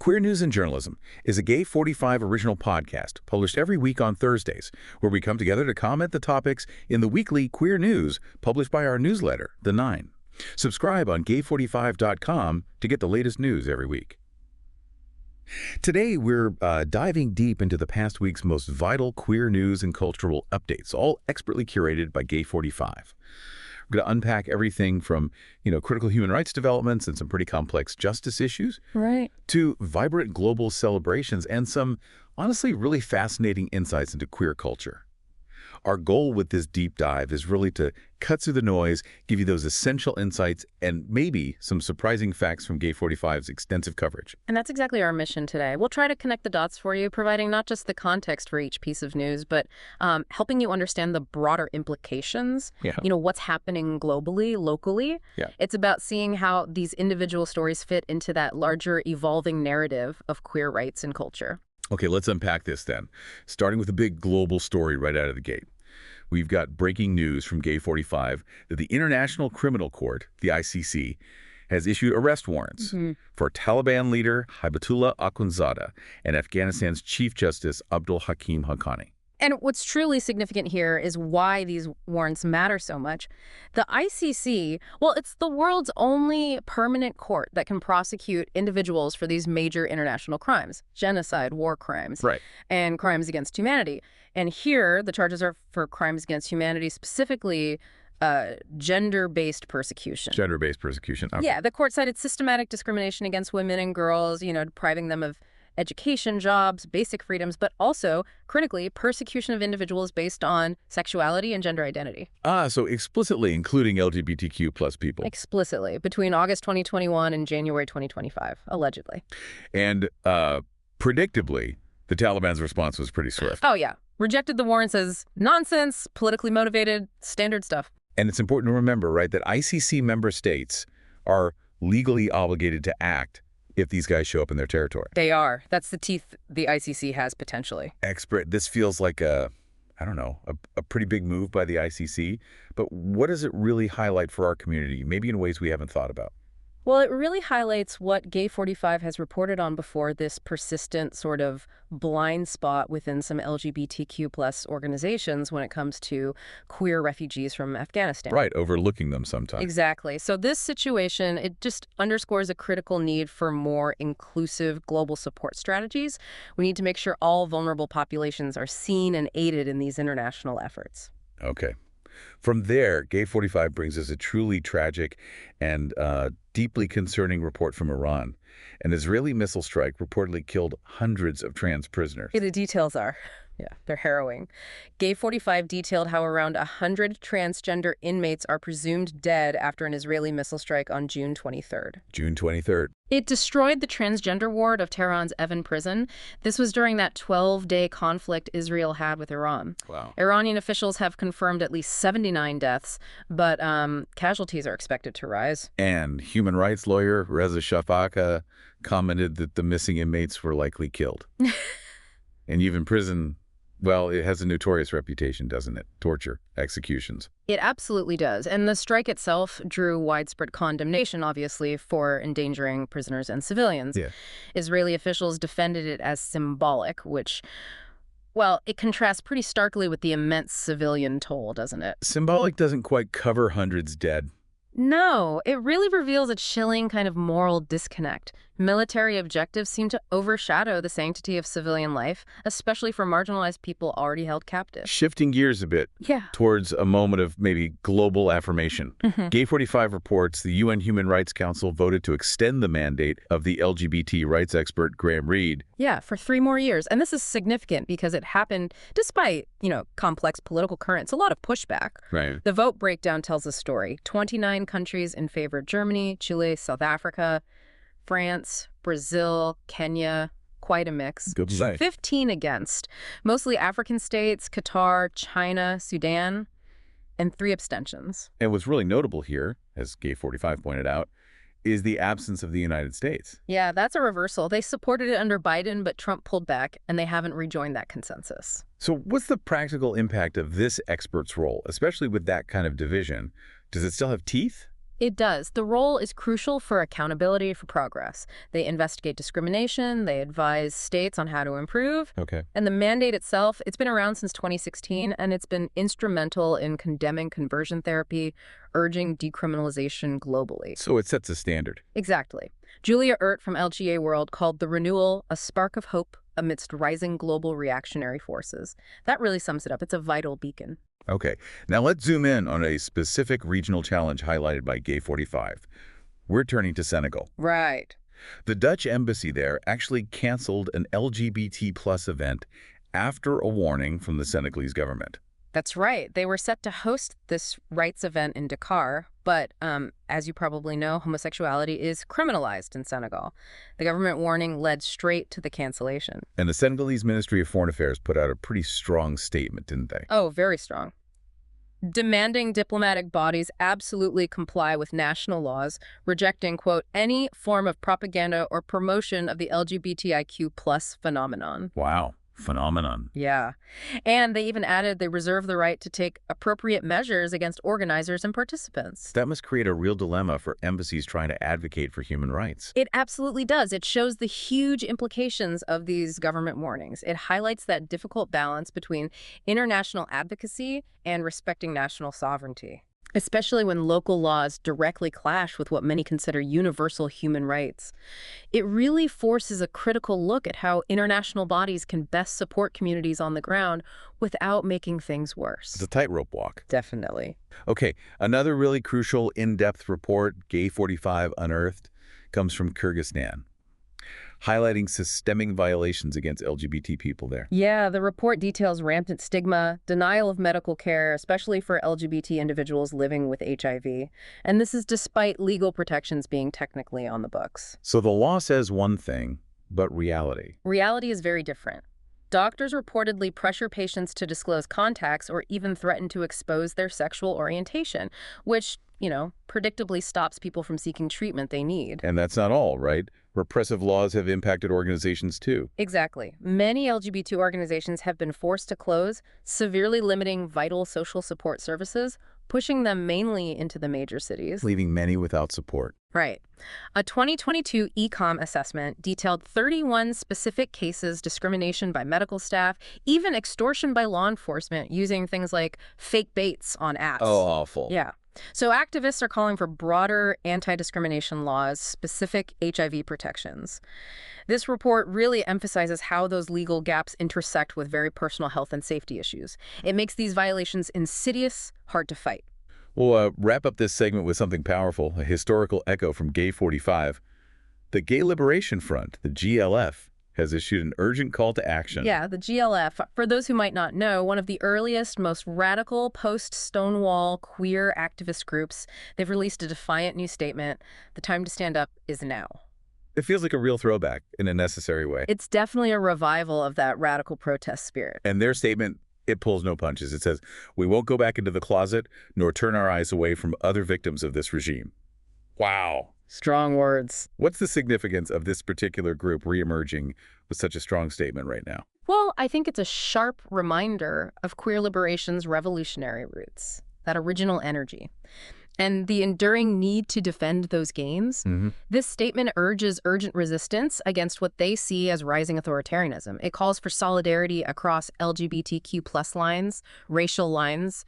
Queer News and Journalism is a Gay 45 original podcast published every week on Thursdays, where we come together to comment the topics in the weekly Queer News published by our newsletter, The Nine. Subscribe on gay45.com to get the latest news every week. Today, we're diving deep into the past week's most vital queer news and cultural updates, all expertly curated by Gay 45. We're going to unpack everything from, critical human rights developments and some pretty complex justice issues, right, to vibrant global celebrations and some, honestly, really fascinating insights into queer culture. Our goal with this deep dive is really to cut through the noise, give you those essential insights, and maybe some surprising facts from Gay 45's extensive coverage. And that's exactly our mission today. We'll try to connect the dots for you, providing not just the context for each piece of news, but helping you understand the broader implications, what's happening globally, locally. Yeah. It's about seeing how these individual stories fit into that larger, evolving narrative of queer rights and culture. Okay, let's unpack this then, starting with a big global story right out of the gate. We've got breaking news from Gay 45 that the International Criminal Court, the ICC, has issued arrest warrants for Taliban leader Hibatullah Akhundzada and Afghanistan's Chief Justice Abdul Hakim Haqqani. And what's truly significant here is why these warrants matter so much. The ICC, well, it's the world's only permanent court that can prosecute individuals for these major international crimes, genocide, war crimes, and crimes against humanity. And here, the charges are for crimes against humanity, specifically gender-based persecution. Gender-based persecution. Okay. Yeah, the court cited systematic discrimination against women and girls, depriving them of education, jobs, basic freedoms, but also, critically, persecution of individuals based on sexuality and gender identity. So explicitly including LGBTQ plus people. Explicitly, between August 2021 and January 2025, allegedly. And predictably, the Taliban's response was pretty swift. Oh, yeah. Rejected the warrants as nonsense, politically motivated, standard stuff. And it's important to remember, right, that ICC member states are legally obligated to act if these guys show up in their territory. They are. That's the teeth the ICC has potentially. This feels like a pretty big move by the ICC. But what does it really highlight for our community, maybe in ways we haven't thought about? Well, it really highlights what Gay 45 has reported on before, this persistent sort of blind spot within some LGBTQ plus organizations when it comes to queer refugees from Afghanistan. Right, overlooking them sometimes. Exactly. So this situation, it just underscores a critical need for more inclusive global support strategies. We need to make sure all vulnerable populations are seen and aided in these international efforts. Okay. From there, Gay 45 brings us a truly tragic and deeply concerning report from Iran. An Israeli missile strike reportedly killed hundreds of trans prisoners. The details are, they're harrowing. Gay 45 detailed how around 100 transgender inmates are presumed dead after an Israeli missile strike on June 23rd. June 23rd. It destroyed the transgender ward of Tehran's Evin prison. This was during that 12-day conflict Israel had with Iran. Wow. Iranian officials have confirmed at least 79 deaths, but casualties are expected to rise. And human rights lawyer Reza Shafaka commented that the missing inmates were likely killed. And even prison, well, it has a notorious reputation, doesn't it? Torture, executions. It absolutely does. And the strike itself drew widespread condemnation, obviously, for endangering prisoners and civilians. Yeah. Israeli officials defended it as symbolic, which, well, it contrasts pretty starkly with the immense civilian toll, doesn't it? Symbolic doesn't quite cover hundreds dead. No, it really reveals a chilling kind of moral disconnect. Military objectives seem to overshadow the sanctity of civilian life, especially for marginalized people already held captive. Shifting gears a bit towards a moment of maybe global affirmation. Gay 45 reports the UN Human Rights Council voted to extend the mandate of the LGBT rights expert Graham Reed. Yeah, for 3 more years. And this is significant because it happened despite, complex political currents, a lot of pushback. Right. The vote breakdown tells the story. 29 countries in favor of Germany, Chile, South Africa, France, Brazil, Kenya, quite a mix. Good to say. 15 against, mostly African states, Qatar, China, Sudan, and 3 abstentions. And what's really notable here, as Gay 45 pointed out, is the absence of the United States. Yeah, that's a reversal. They supported it under Biden, but Trump pulled back, and they haven't rejoined that consensus. So what's the practical impact of this expert's role, especially with that kind of division? Does it still have teeth? It does. The role is crucial for accountability for progress. They investigate discrimination, they advise states on how to improve. Okay. And the mandate itself, it's been around since 2016, and it's been instrumental in condemning conversion therapy, urging decriminalization globally. So it sets a standard. Exactly. Julia Ert from LGA World called the renewal a spark of hope amidst rising global reactionary forces. That really sums it up. It's a vital beacon. Okay, now let's zoom in on a specific regional challenge highlighted by Gay 45. We're turning to Senegal. Right. The Dutch embassy there actually canceled an LGBT plus event after a warning from the Senegalese government. That's right. They were set to host this rights event in Dakar, but as you probably know, homosexuality is criminalized in Senegal. The government warning led straight to the cancellation. And the Senegalese Ministry of Foreign Affairs put out a pretty strong statement, didn't they? Oh, very strong. Demanding diplomatic bodies absolutely comply with national laws, rejecting, quote, any form of propaganda or promotion of the LGBTIQ plus phenomenon. Wow. Phenomenon. Yeah. And they even added they reserve the right to take appropriate measures against organizers and participants. That must create a real dilemma for embassies trying to advocate for human rights. It absolutely does. It shows the huge implications of these government warnings. It highlights that difficult balance between international advocacy and respecting national sovereignty, especially when local laws directly clash with what many consider universal human rights. It really forces a critical look at how international bodies can best support communities on the ground without making things worse. It's a tightrope walk. Definitely. Okay, another really crucial in-depth report, Gay 45 Unearthed, comes from Kyrgyzstan, highlighting systemic violations against LGBT people there. Yeah, the report details rampant stigma, denial of medical care, especially for LGBT individuals living with HIV. And this is despite legal protections being technically on the books. So the law says one thing, but reality. Reality is very different. Doctors reportedly pressure patients to disclose contacts or even threaten to expose their sexual orientation, which, predictably stops people from seeking treatment they need. And that's not all, right? Repressive laws have impacted organizations too. Exactly. Many LGBT organizations have been forced to close, severely limiting vital social support services, pushing them mainly into the major cities. Leaving many without support. Right. A 2022 ECOM assessment detailed 31 specific cases, discrimination by medical staff, even extortion by law enforcement using things like fake baits on apps. Oh, awful. Yeah. So activists are calling for broader anti-discrimination laws, specific HIV protections. This report really emphasizes how those legal gaps intersect with very personal health and safety issues. It makes these violations insidious, hard to fight. We'll wrap up this segment with something powerful, a historical echo from Gay 45. The Gay Liberation Front, the GLF, has issued an urgent call to action. Yeah, the GLF, for those who might not know, one of the earliest, most radical post-Stonewall queer activist groups. They've released a defiant new statement. The time to stand up is now. It feels like a real throwback in a necessary way. It's definitely a revival of that radical protest spirit. And their statement, it pulls no punches. It says, we won't go back into the closet nor turn our eyes away from other victims of this regime. Wow. Strong words. What's the significance of this particular group reemerging with such a strong statement right now? Well, I think it's a sharp reminder of queer liberation's revolutionary roots, that original energy, and the enduring need to defend those gains. This statement urges urgent resistance against what they see as rising authoritarianism. It calls for solidarity across LGBTQ+ lines, racial lines,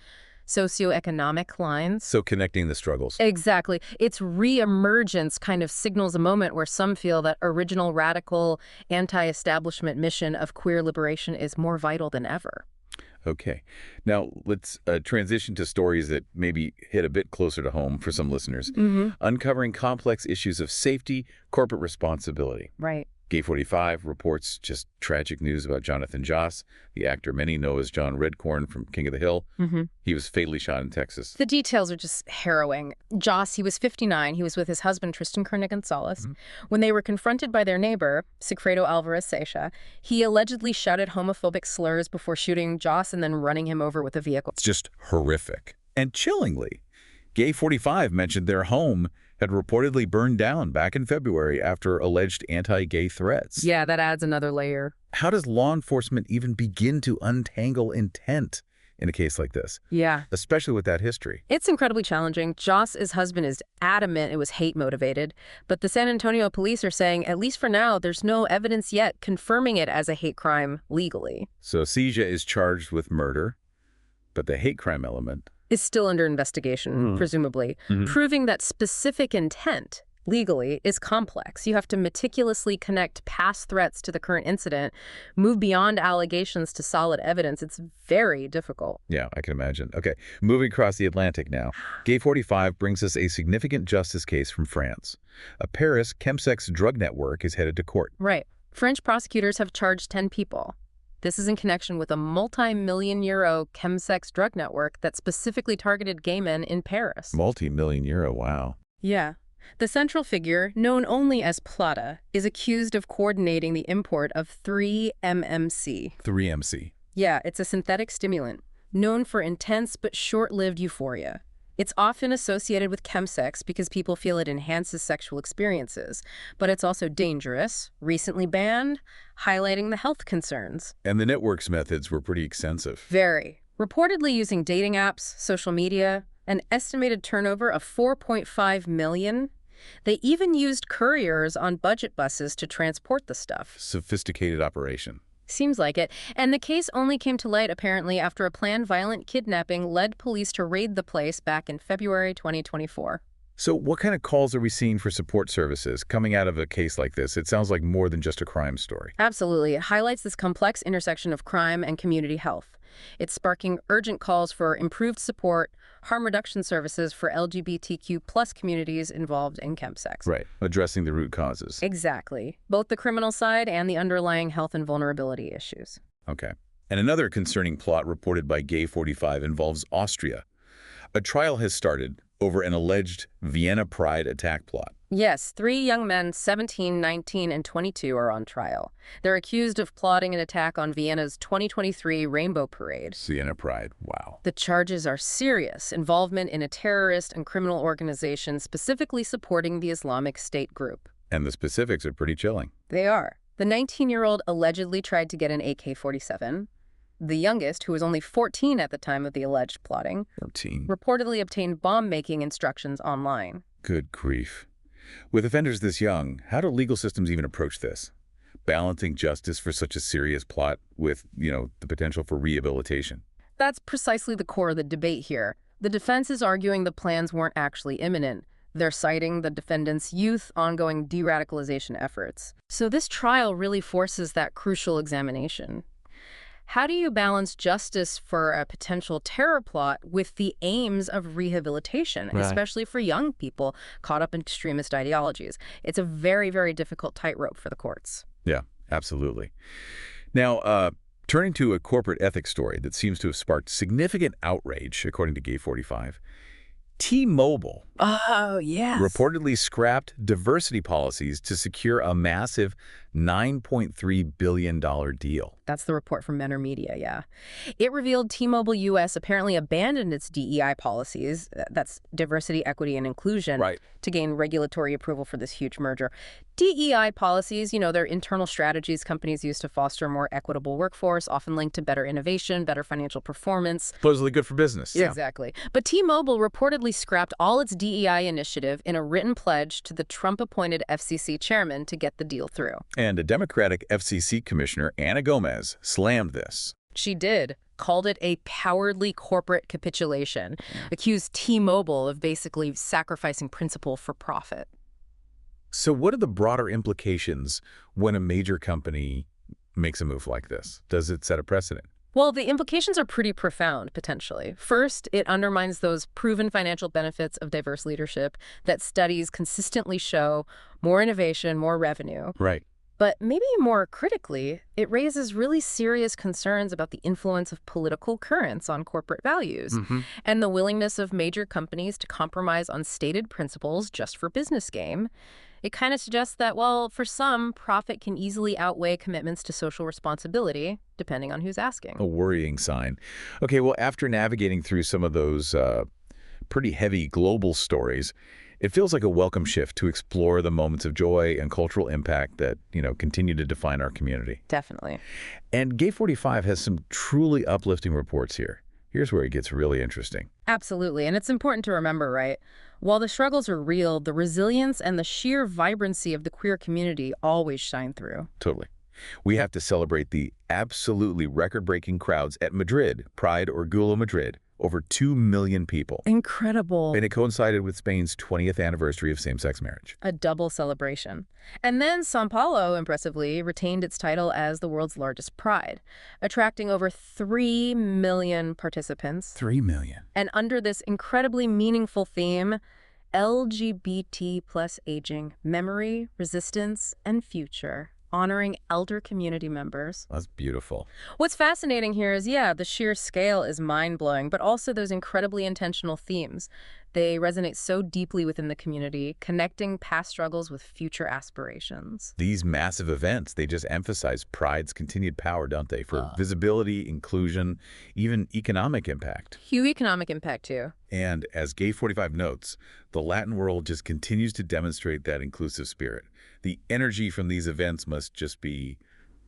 socioeconomic lines. So connecting the struggles. Exactly. Its reemergence kind of signals a moment where some feel that original radical anti-establishment mission of queer liberation is more vital than ever. Okay. Now, let's transition to stories that maybe hit a bit closer to home for some listeners. Uncovering complex issues of safety, corporate responsibility. Right. Gay 45 reports just tragic news about Jonathan Joss, the actor many know as John Redcorn from King of the Hill. He was fatally shot in Texas. The details are just harrowing. Joss, he was 59. He was with his husband, Tristan Kerna Gonzalez. When they were confronted by their neighbor, Sigfredo Alvarez Seixa, he allegedly shouted homophobic slurs before shooting Joss and then running him over with a vehicle. It's just horrific. And chillingly, Gay 45 mentioned their home had reportedly burned down back in February after alleged anti-gay threats. Yeah, that adds another layer. How does law enforcement even begin to untangle intent in a case like this, Yeah. especially with that history. It's incredibly challenging. Joss's husband is adamant it was hate-motivated, but the San Antonio police are saying, at least for now, there's no evidence yet confirming it as a hate crime legally. So Seja is charged with murder, but the hate crime element Is still under investigation, presumably. Proving that specific intent legally is complex. You have to meticulously connect past threats to the current incident, move beyond allegations to solid evidence. It's very difficult. Yeah, I can imagine. Okay, moving across the Atlantic now. Gay 45 brings us a significant justice case from France. A Paris Chemsex drug network is headed to court. Right. French prosecutors have charged 10 people. This is in connection with a multi-million-euro chemsex drug network that specifically targeted gay men in Paris. Multi-million euro, wow. Yeah. The central figure, known only as Plata, is accused of coordinating the import of 3-MMC. 3MC. Yeah, it's a synthetic stimulant, known for intense but short-lived euphoria. It's often associated with chemsex because people feel it enhances sexual experiences, but it's also dangerous, recently banned, highlighting the health concerns. And the network's methods were pretty extensive. Very. Reportedly using dating apps, social media, an estimated turnover of $4.5 million. They even used couriers on budget buses to transport the stuff. Sophisticated operation. Seems like it. And the case only came to light, apparently, after a planned violent kidnapping led police to raid the place back in February 2024. So what kind of calls are we seeing for support services coming out of a case like this? It sounds like more than just a crime story. Absolutely. It highlights this complex intersection of crime and community health. It's sparking urgent calls for improved support, harm reduction services for LGBTQ+ communities involved in chemsex. Right, addressing the root causes. Exactly. Both the criminal side and the underlying health and vulnerability issues. Okay. And another concerning plot reported by Gay 45 involves Austria. A trial has started over an alleged Vienna Pride attack plot. Yes, 3 young men, 17, 19, and 22, are on trial. They're accused of plotting an attack on Vienna's 2023 Rainbow Parade. Vienna Pride, wow. The charges are serious: involvement in a terrorist and criminal organization specifically supporting the Islamic State group. And the specifics are pretty chilling. They are. The 19-year-old allegedly tried to get an AK-47. The youngest, who was only 14 at the time of the alleged plotting, 14. reportedly obtained bomb-making instructions online. Good grief. With offenders this young, how do legal systems even approach this? Balancing justice for such a serious plot with, the potential for rehabilitation. That's precisely the core of the debate here. The defense is arguing the plans weren't actually imminent. They're citing the defendant's youth, ongoing de-radicalization efforts. So this trial really forces that crucial examination. How do you balance justice for a potential terror plot with the aims of rehabilitation, especially for young people caught up in extremist ideologies? It's a very, very difficult tightrope for the courts. Yeah, absolutely. Now, turning to a corporate ethics story that seems to have sparked significant outrage, according to Gay 45, T-Mobile reportedly scrapped diversity policies to secure a massive $9.3 billion deal. That's the report from Menor Media, yeah. It revealed T-Mobile US apparently abandoned its DEI policies, that's diversity, equity, and inclusion, to gain regulatory approval for this huge merger. DEI policies, they're internal strategies companies use to foster a more equitable workforce, often linked to better innovation, better financial performance. Supposedly good for business. Yeah. Exactly. But T-Mobile reportedly scrapped all its DEI initiative in a written pledge to the Trump-appointed FCC chairman to get the deal through. And a Democratic FCC commissioner, Ana Gomez, slammed this. She did. Called it a cowardly corporate capitulation, accused T-Mobile of basically sacrificing principle for profit. So what are the broader implications when a major company makes a move like this? Does it set a precedent? Well, the implications are pretty profound, potentially. First, it undermines those proven financial benefits of diverse leadership that studies consistently show: more innovation, more revenue. Right. But maybe more critically, it raises really serious concerns about the influence of political currents on corporate values and the willingness of major companies to compromise on stated principles just for business gain. It kind of suggests that, well, for some, profit can easily outweigh commitments to social responsibility, depending on who's asking. A worrying sign. Okay, well, after navigating through some of those pretty heavy global stories, it feels like a welcome shift to explore the moments of joy and cultural impact that, continue to define our community. Definitely. And Gay 45 has some truly uplifting reports here. Here's where it gets really interesting. Absolutely. And it's important to remember, right? While the struggles are real, the resilience and the sheer vibrancy of the queer community always shine through. Totally. We have to celebrate the absolutely record-breaking crowds at Madrid, Pride or Gulo Madrid, over 2 million people. Incredible. And it coincided with Spain's 20th anniversary of same-sex marriage. A double celebration. And then São Paulo, impressively, retained its title as the world's largest pride, attracting over 3 million participants. 3 million. And under this incredibly meaningful theme, LGBT plus aging, memory, resistance, and future, honoring elder community members. That's beautiful. What's fascinating here is, yeah, the sheer scale is mind-blowing, but also those incredibly intentional themes. They resonate so deeply within the community, connecting past struggles with future aspirations. These massive events, they just emphasize Pride's continued power, don't they? For visibility, inclusion, even economic impact. Huge economic impact, too. And as Gay 45 notes, the Latin world just continues to demonstrate that inclusive spirit. The energy from these events must just be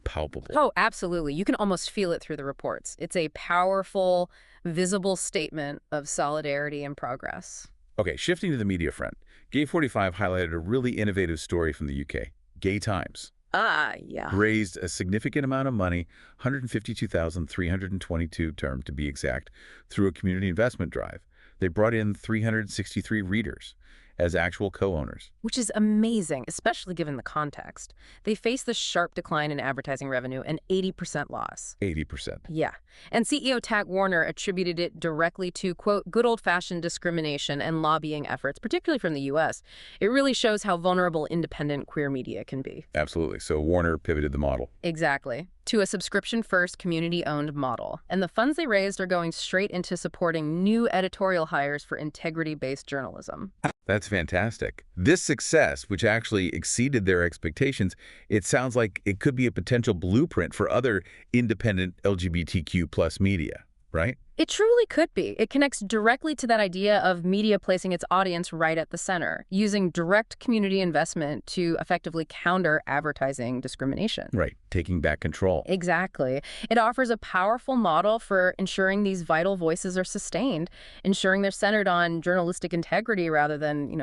palpable. Oh, absolutely. You can almost feel it through the reports. It's a powerful, visible statement of solidarity and progress. Okay, shifting to the media front, Gay 45 highlighted a really innovative story from the UK. Gay Times Yeah. raised a significant amount of money, 152,322 term to be exact, through a community investment drive. They brought in 363 readers as actual co-owners. Which is amazing, especially given the context. They face the sharp decline in advertising revenue and 80% loss. 80%. Yeah. And CEO Tack Warner attributed it directly to, quote, good old-fashioned discrimination and lobbying efforts, particularly from the U.S. It really shows how vulnerable independent queer media can be. Absolutely. So Warner pivoted the model. Exactly. To a subscription-first, community-owned model. And the funds they raised are going straight into supporting new editorial hires for integrity-based journalism. That's fantastic. This success, which actually exceeded their expectations, it sounds like it could be a potential blueprint for other independent LGBTQ plus media, right? It truly could be. It connects directly to that idea of media placing its audience right at the center, using direct community investment to effectively counter advertising discrimination. Right, taking back control. Exactly. It offers a powerful model for ensuring these vital voices are sustained, ensuring they're centered on journalistic integrity rather than,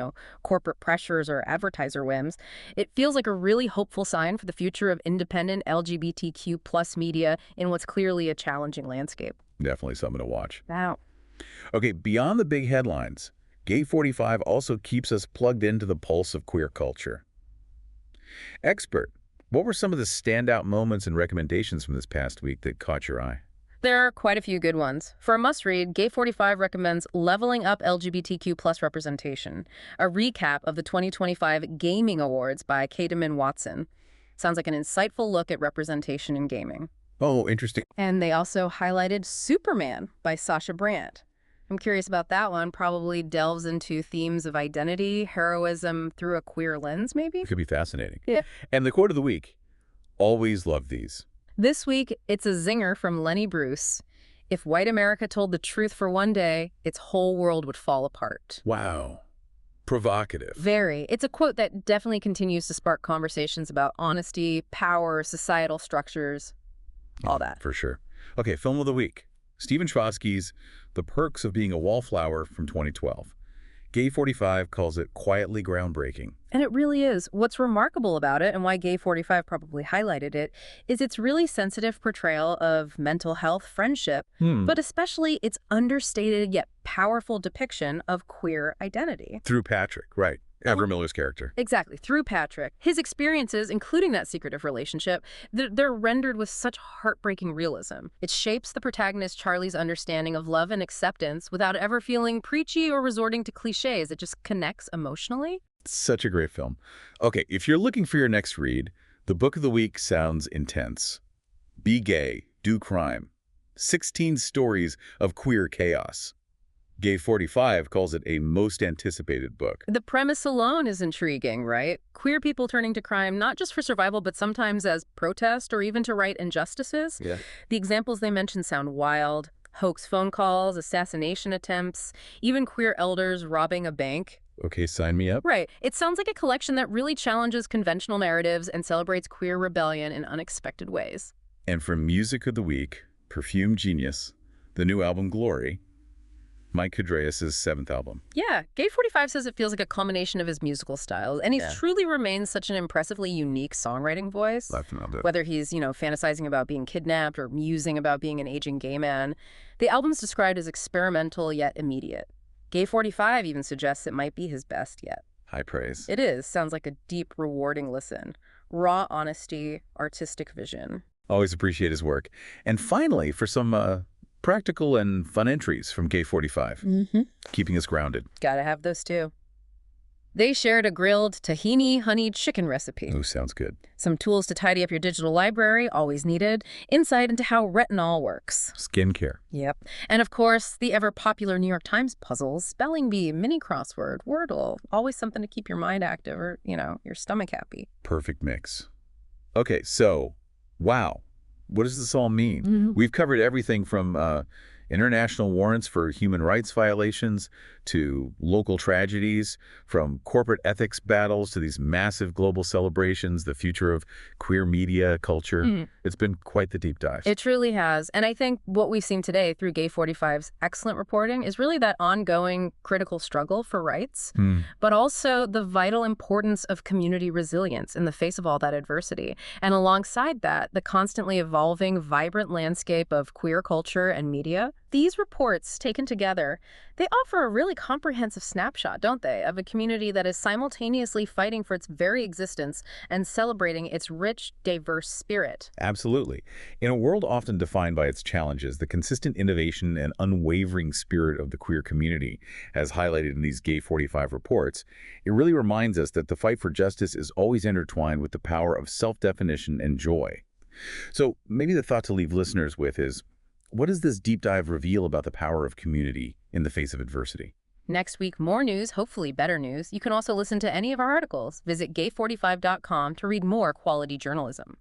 corporate pressures or advertiser whims. It feels like a really hopeful sign for the future of independent LGBTQ plus media in what's clearly a challenging landscape. Definitely something to watch. Wow. Okay, beyond the big headlines, Gay 45 also keeps us plugged into the pulse of queer culture. Expert, what were some of the standout moments and recommendations from this past week that caught your eye? There are quite a few good ones. For a must-read, Gay 45 recommends Leveling Up LGBTQ plus Representation, a recap of the 2025 Gaming Awards by Kademan Watson. Sounds like an insightful look at representation in gaming. Oh, interesting. And they also highlighted Superman by Sacha Brandt. I'm curious about that one. Probably delves into themes of identity, heroism through a queer lens, maybe? It could be fascinating. Yeah. And the quote of the week, always love these. This week, it's a zinger from Lenny Bruce. If white America told the truth for one day, its whole world would fall apart. Wow. Provocative. Very. It's a quote that definitely continues to spark conversations about honesty, power, societal structures, all that. For sure. Okay, film of the week. Stephen Chbosky's The Perks of Being a Wallflower from 2012. Gay 45 calls it quietly groundbreaking. And it really is. What's remarkable about it, and why Gay 45 probably highlighted it, is its really sensitive portrayal of mental health, friendship, but especially its understated yet powerful depiction of queer identity. Through Patrick, right. Ezra Miller's character. Exactly, through Patrick. His experiences, including that secretive relationship, they're rendered with such heartbreaking realism. It shapes the protagonist Charlie's understanding of love and acceptance without ever feeling preachy or resorting to cliches. It just connects emotionally. Such a great film. Okay, if you're looking for your next read, the book of the week sounds intense. Be Gay, Do Crime. 16 stories of queer chaos. Gay 45 calls it a most anticipated book. The premise alone is intriguing, right? Queer people turning to crime not just for survival, but sometimes as protest or even to right injustices. Yeah. The examples they mention sound wild. Hoax phone calls, assassination attempts, even queer elders robbing a bank. Okay, sign me up. Right. It sounds like a collection that really challenges conventional narratives and celebrates queer rebellion in unexpected ways. And for music of the week, Perfume Genius, the new album Glory, Mike Kudreas' seventh album. Yeah, Gay 45 says it feels like a culmination of his musical styles, and he's truly remains such an impressively unique songwriting voice. Whether he's, fantasizing about being kidnapped or musing about being an aging gay man, the album's described as experimental yet immediate. Gay 45 even suggests it might be his best yet. High praise. It is. Sounds like a deep, rewarding listen. Raw honesty, artistic vision. Always appreciate his work. And finally, for some practical and fun entries from Gay 45, keeping us grounded. Gotta have those too. They shared a grilled tahini honey chicken recipe. Ooh, sounds good. Some tools to tidy up your digital library, always needed. Insight into how retinol works. Skincare. Yep. And of course, the ever-popular New York Times puzzles, spelling bee, mini crossword, Wordle. Always something to keep your mind active or, your stomach happy. Perfect mix. Okay, so, wow. What does this all mean? We've covered everything from international warrants for human rights violations to local tragedies, from corporate ethics battles to these massive global celebrations, the future of queer media culture. It's been quite the deep dive. It truly has. And I think what we've seen today through Gay 45's excellent reporting is really that ongoing critical struggle for rights, but also the vital importance of community resilience in the face of all that adversity. And alongside that, the constantly evolving, vibrant landscape of queer culture and media. These reports, taken together, they offer a really comprehensive snapshot, don't they, of a community that is simultaneously fighting for its very existence and celebrating its rich, diverse spirit. Absolutely. In a world often defined by its challenges, the consistent innovation and unwavering spirit of the queer community, as highlighted in these Gay 45 reports, it really reminds us that the fight for justice is always intertwined with the power of self-definition and joy. So maybe the thought to leave listeners with is, what does this deep dive reveal about the power of community in the face of adversity? Next week, more news, hopefully better news. You can also listen to any of our articles. Visit gay45.com to read more quality journalism.